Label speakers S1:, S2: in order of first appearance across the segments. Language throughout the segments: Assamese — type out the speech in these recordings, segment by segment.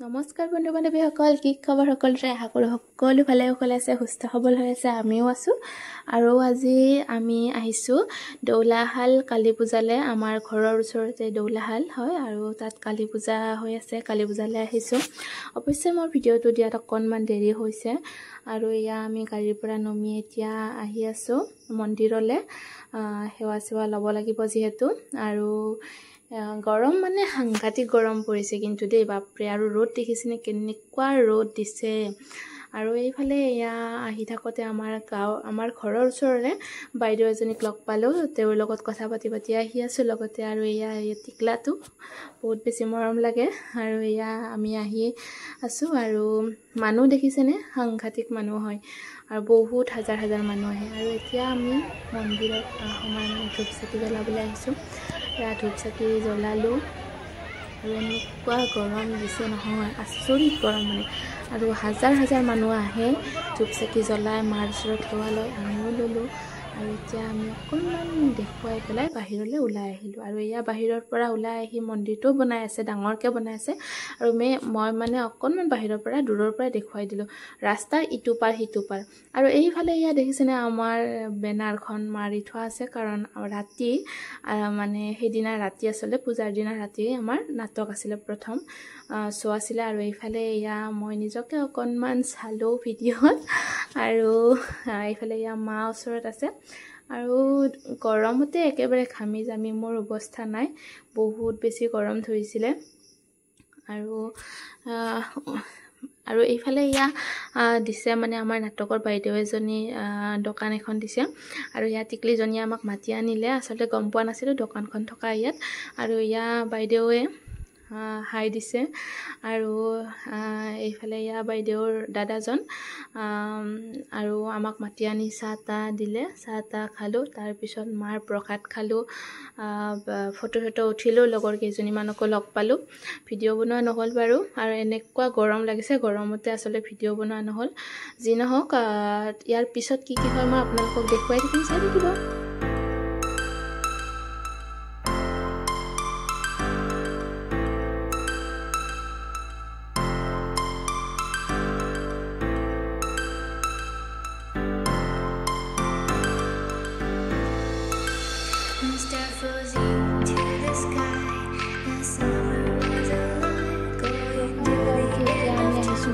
S1: নমস্কাৰ বন্ধু বান্ধৱীসকল, কি খবৰ সকলোৰে? আশা কৰোঁ সকলো ভালে আছে, সুস্থ সবল হৈ আছে। আমিও আছোঁ। আৰু আজি আমি আহিছোঁ দৌলাশাল কালী পূজালৈ। আমাৰ ঘৰৰ ওচৰতে দৌলাশাল হয় আৰু তাত কালী পূজা হৈ আছে। কালী পূজালৈ আহিছোঁ। অৱশ্যে মোৰ ভিডিঅ'টো দিয়াত অকণমান দেৰি হৈছে আৰু এয়া আমি গাড়ীৰ পৰা নমি এতিয়া আহি আছোঁ মন্দিৰলৈ। সেৱা চেৱা ল'ব লাগিব যিহেতু। আৰু গৰম মানে সাংঘাতিক গৰম পৰিছে কিন্তু দেই, বাপৰে। আৰু ৰ'দ দেখিছেনে কেনেকুৱা ৰ'দ দিছে। আৰু এইফালে এয়া আহি থাকোঁতে আমাৰ ঘৰৰ ওচৰৰে বাইদেউ এজনীক লগ পালোঁ। তেওঁৰ লগত কথা পাতি আহি আছোঁ লগতে। আৰু এয়া টিকলাটো বহুত বেছি মৰম লাগে। আৰু এয়া আমি আহি আছোঁ আৰু মানুহ দেখিছেনে, সাংঘাতিক মানুহ হয় আৰু বহুত হাজাৰ মানুহ আহে। আৰু এতিয়া আমি মন্দিৰত সোমাই ধূপ চাকি জ্বলাবলৈ আহিছোঁ। এয়া ধূপ চাকি জ্বলালোঁ আৰু এনেকুৱা গৰম দিছে নহয়, আচৰিত গৰম মানে। আৰু হাজাৰ মানুহ আহে ধূপ চাকি জ্বলাই, মাৰ ওচৰত সেৱা লয়, আমিও ল'লোঁ। আৰু এতিয়া আমি অকণমান দেখুৱাই পেলাই বাহিৰলৈ ওলাই আহিলোঁ। আৰু এয়া বাহিৰৰ পৰা ওলাই আহি মন্দিৰটো বনাই আছে, ডাঙৰকৈ বনাই আছে। আৰু মই মানে অকণমান বাহিৰৰ পৰা দূৰৰ পৰাই দেখুৱাই দিলোঁ ৰাস্তাৰ ইটো পাৰ সিটো পাৰ। আৰু এইফালে এয়া দেখিছেনে, আমাৰ বেনাৰখন মাৰি থোৱা আছে, কাৰণ ৰাতি মানে সেইদিনা ৰাতি আচলতে পূজাৰ দিনা ৰাতি আমাৰ নাটক আছিলে, প্ৰথম শ্ব' আছিলে। আৰু এইফালে এয়া মই নিজকে অকণমান চালোঁ ভিডিঅ'ত। আৰু এইফালে এয়া মা ওচৰত আছে। আৰু গৰমতে একেবাৰে ঘামি জামি মোৰ অৱস্থা নাই, বহুত বেছি গৰম ধৰিছিলে। আৰু এইফালে এয়া দিছে মানে আমাৰ নাটকৰ বাইদেউ এজনী দোকান এখন দিছে। আৰু ইয়াত টিকলিজনীয়ে আমাক মাতি আনিলে, আচলতে গম পোৱা নাছিলোঁ দোকানখন থকা ইয়াত। আৰু এয়া বাইদেৱে হাই দিছে। আৰু এইফালে এয়া বাইদেউৰ দাদাজন আৰু আমাক মাতি আনি চাহ তাহ দিলে, চাহ তাহ খালোঁ। তাৰপিছত মাৰ প্ৰসাদ খালোঁ, ফটো উঠিলোঁ, লগৰ কেইজনীমানকো লগ পালোঁ। ভিডিঅ' বনোৱা নহ'ল বাৰু। আৰু এনেকুৱা গৰম লাগিছে, গৰমতে আচলতে ভিডিঅ' বনোৱা নহ'ল। যি নহওক, ইয়াৰ পিছত কি হয় মই আপোনালোকক দেখুৱাই থাকিম, চাই থাকিব।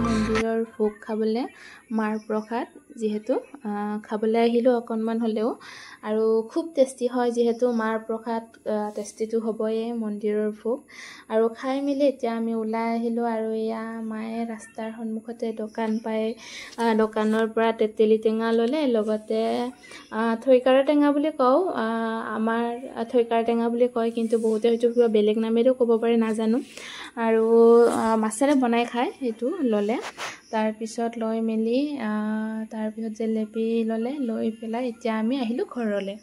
S1: মন্দিৰৰ ভোগ খাবলৈ, মাৰ প্ৰসাদ যিহেতু খাবলৈ আহিলোঁ অকণমান হ'লেও। আৰু খুব টেষ্টি হয় যিহেতু মাৰ প্ৰসাদ, টেষ্টিটো হ'বয়ে মন্দিৰৰ ভোগ। আৰু খাই মেলি এতিয়া আমি ওলাই আহিলোঁ। আৰু এয়া মায়ে ৰাস্তাৰ সন্মুখতে দোকান পায়, দোকানৰ পৰা তেতেলী টেঙা ল'লে, লগতে থৈকাৰা টেঙা বুলি কওঁ, আমাৰ থৈকাৰা টেঙা বুলি কয়, কিন্তু বহুতে হয়তো কিবা বেলেগ নামেৰেও ক'ব পাৰে, নাজানো। আৰু মাছেৰে বনাই খায়, সেইটো ল'লে। তাৰপিছত লৈ মেলি তাৰপিছত জেলেপি ল'লে, লৈ পেলাই এতিয়া আমি আহিলোঁ ঘৰলৈ।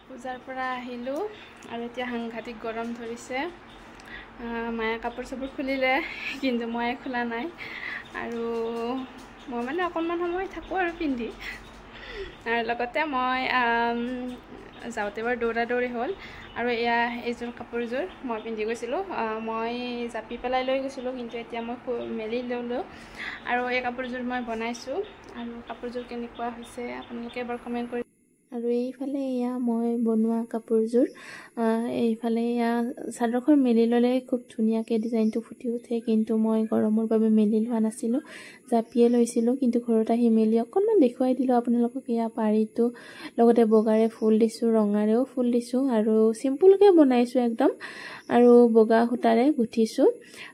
S1: পূজাৰ পৰা আহিলোঁ আৰু এতিয়া সাংঘাতিক গৰম ধৰিছে। মায়ে কাপোৰ চাপোৰ খুলিলে, কিন্তু মই খোলা নাই। আৰু মই মানে অকণমান সময় থাকোঁ আৰু পিন্ধি। আৰু লগতে মই যাওঁতে বাৰু দৌৰা হ'ল। আৰু এয়া এইযোৰ কাপোৰযোৰ মই পিন্ধি গৈছিলোঁ, মই জাপি পেলাই লৈ গৈছিলোঁ, কিন্তু এতিয়া মই মেলি ল'লোঁ। আৰু এই কাপোৰযোৰ মই বনাইছোঁ। আৰু কাপোৰযোৰ কেনেকুৱা হৈছে আপোনালোকে এবাৰ কমেণ্ট কৰি। আৰু এইফালে এয়া মই বনোৱা কাপোৰযোৰ, এইফালে এয়া চাদৰখন মেলি ল'লে খুব ধুনীয়াকৈ ডিজাইনটো ফুটি উঠে, কিন্তু মই গৰমৰ বাবে মেলি লোৱা নাছিলোঁ, জাপিয়ে লৈছিলোঁ। কিন্তু ঘৰত আহি মেলি অকণমান দেখুৱাই দিলোঁ আপোনালোকক। এয়া পাৰিটো লগতে বগাৰে ফুল দিছোঁ, ৰঙাৰেও ফুল দিছোঁ, আৰু চিম্পুলকৈ বনাইছোঁ একদম। আৰু বগা সূতাৰে গুঠিছোঁ।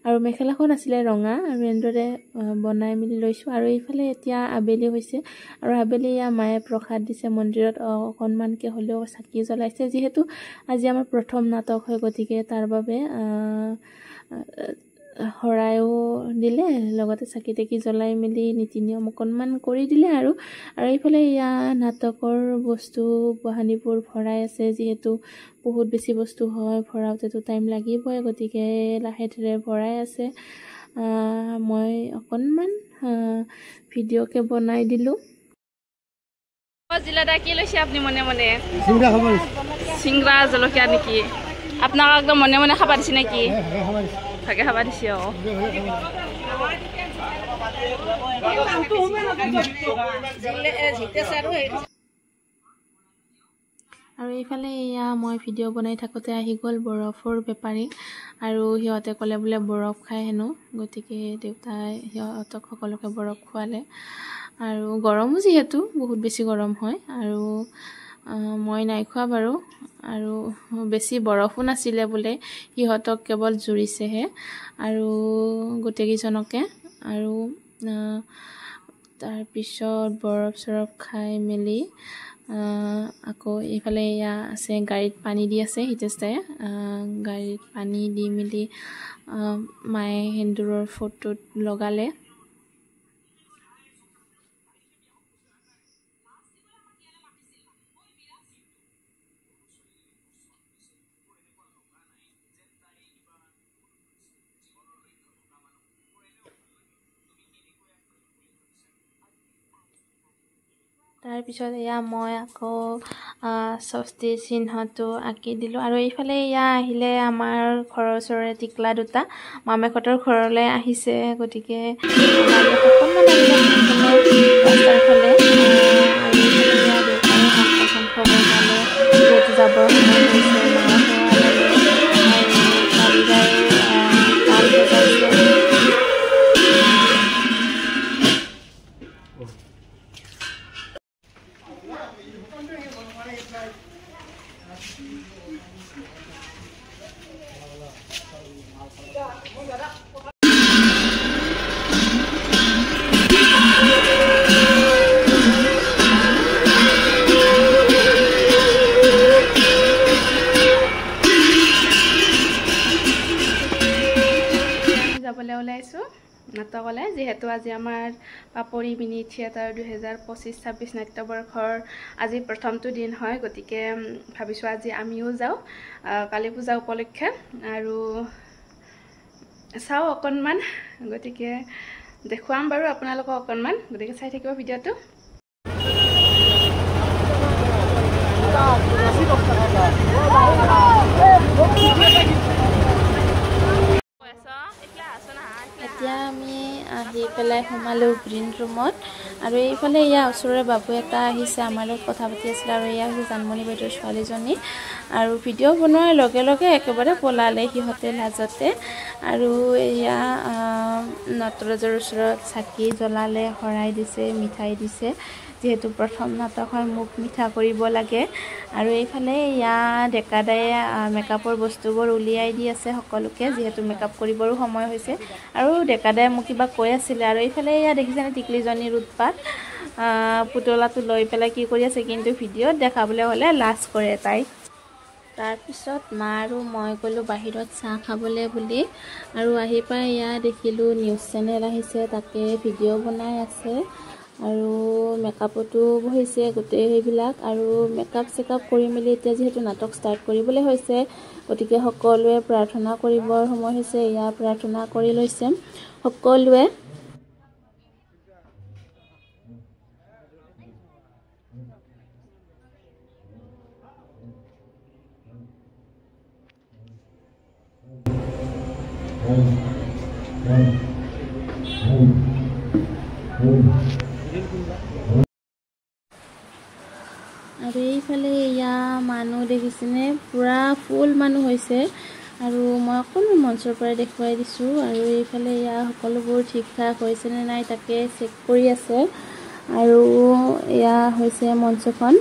S1: আৰু মেখেলাখন আছিলে ৰঙা, আৰু এনেদৰে বনাই মেলি লৈছোঁ। আৰু এইফালে এতিয়া আবেলি হৈছে, আৰু আবেলি এয়া মায়ে প্ৰসাদ দিছে মন্দিৰত, অকণমানকৈ হ'লেও চাকি জ্বলাইছে। যিহেতু আজি আমাৰ প্ৰথম নাটক হয়, গতিকে তাৰ বাবে শৰাইও দিলে, লগতে চাকি তাকি জ্বলাই মেলি নীতি নিয়ম অকণমান কৰি দিলে। আৰু এইফালে এয়া নাটকৰ বস্তু বাহানিবোৰ ভৰাই আছে, যিহেতু বহুত বেছি বস্তু হয়, ভৰাওঁতেতো টাইম লাগিবই, গতিকে লাহে ধীৰে ভৰাই আছে। মই অকণমান ভিডিঅ'কে বনাই দিলোঁ। জিলাদা কি লৈছে আপুনি মনে মনে? চিংৰা জলকীয়া নেকি? আপোনাক একদম মনে মনে খাবা দিছে নেকি ভাগে খাবা দিছে আৰু এইফালে এয়া মই ভিডিঅ' বনাই থাকোঁতে আহি গ'ল বৰফৰ বেপাৰী আৰু সিহঁতে ক'লে বোলে বৰফ খায় হেনো গতিকে দেউতাই সিহঁতক সকলোকে বৰফ খোৱালে আৰু গৰমো যিহেতু বহুত বেছি গৰম হয় আৰু মই নাই খোৱা বাৰু আৰু বেছি বৰফো নাছিলে বোলে সিহঁতক কেৱল জুৰিছেহে আৰু গোটেইকেইজনকে আৰু তাৰপিছত বৰফ চৰফ খাই মেলি আকৌ এইফালে এয়া আছে গাড়ীত পানী দি আছে হিতেশদায়ে গাড়ীত পানী দি মেলি মায়ে সেন্দুৰৰ ফটোত লগালে তাৰপিছত এয়া মই আকৌ স্বস্তিৰ চিহ্নটো আঁকি দিলোঁ আৰু এইফালে এয়া আহিলে আমাৰ ঘৰৰ ওচৰৰে টিকলা দুটা মামেকহঁতৰ ঘৰলৈ আহিছে গতিকে ৰাস্তাৰ ফালে যাবৰ সময় হৈছে যাবলৈ ওলাইছোঁ নাটকলৈ যিহেতু আজি আমাৰ পাপৰি মিনি থিয়েটাৰ 2025-26 নাট্যবৰ্ষৰ আজি প্ৰথমটো দিন হয় গতিকে ভাবিছোঁ আজি আমিও যাওঁ কালী পূজা উপলক্ষে আৰু চাওঁ অকণমান গতিকে দেখুৱাম বাৰু আপোনালোকক অকণমান গতিকে চাই থাকিব ভিডিঅ'টো এতিয়া আমি আহি পেলাই সোমালোঁ গ্ৰীণ ৰুমত আৰু এইফালে এয়া ওচৰৰে বাবু এটা আহিছে আমাৰ লগত কথা পাতি আছিলে আৰু এয়া হৈছে জানমণি বাইদেউৰ ছোৱালীজনী আৰু ভিডিঅ' বনোৱাৰ লগে লগে একেবাৰে পলালে সিহঁতে লাজতে আৰু এয়া নটৰাজৰ ওচৰত চাকি জ্বলালে শৰাই দিছে মিঠাই দিছে যিহেতু প্ৰথম নাটক হয় মুখ মিঠা কৰিব লাগে আৰু এইফালে এয়া ডেকাদায়ে মেকআপৰ বস্তুবোৰ উলিয়াই দি আছে সকলোকে যিহেতু মেকআপ কৰিবৰো সময় হৈছে আৰু ডেকাদায়ে মোক কিবা কৈ আছিলে আৰু এইফালে এয়া দেখিছেনে টিকলিজনীৰ উৎপাত পুতলাটো লৈ পেলাই কি কৰি আছে কিন্তু ভিডিঅ'ত দেখাবলৈ হ'লে লাজ কৰে তাই তাৰপিছত মা আৰু মই গ'লোঁ বাহিৰত চাহ খাবলৈ বুলি আৰু আহি পাই এয়া দেখিলোঁ নিউজ চেনেল আহিছে তাকে ভিডিঅ' বনাই আছে আৰু মেকআপতো বহিছে গোটেই সেইবিলাক আৰু মেকআপ চেকআপ কৰি মেলি এতিয়া যিহেতু নাটক ষ্টাৰ্ট কৰিবলৈ হৈছে গতিকে সকলোৱে প্ৰাৰ্থনা কৰিবৰ সময় হৈছে এয়া প্ৰাৰ্থনা কৰি লৈছে সকলোৱে আৰু এইফালে এয়া মানুহ দেখিছেনে পুৰা ফুল মানুহ হৈছে আৰু মই অকণমান মঞ্চৰ পৰা দেখুৱাই দিছোঁ আৰু এইফালে এয়া সকলোবোৰ ঠিক ঠাক হৈছেনে নাই তাকে চেক কৰি আছে আৰু এয়া হৈছে মঞ্চখন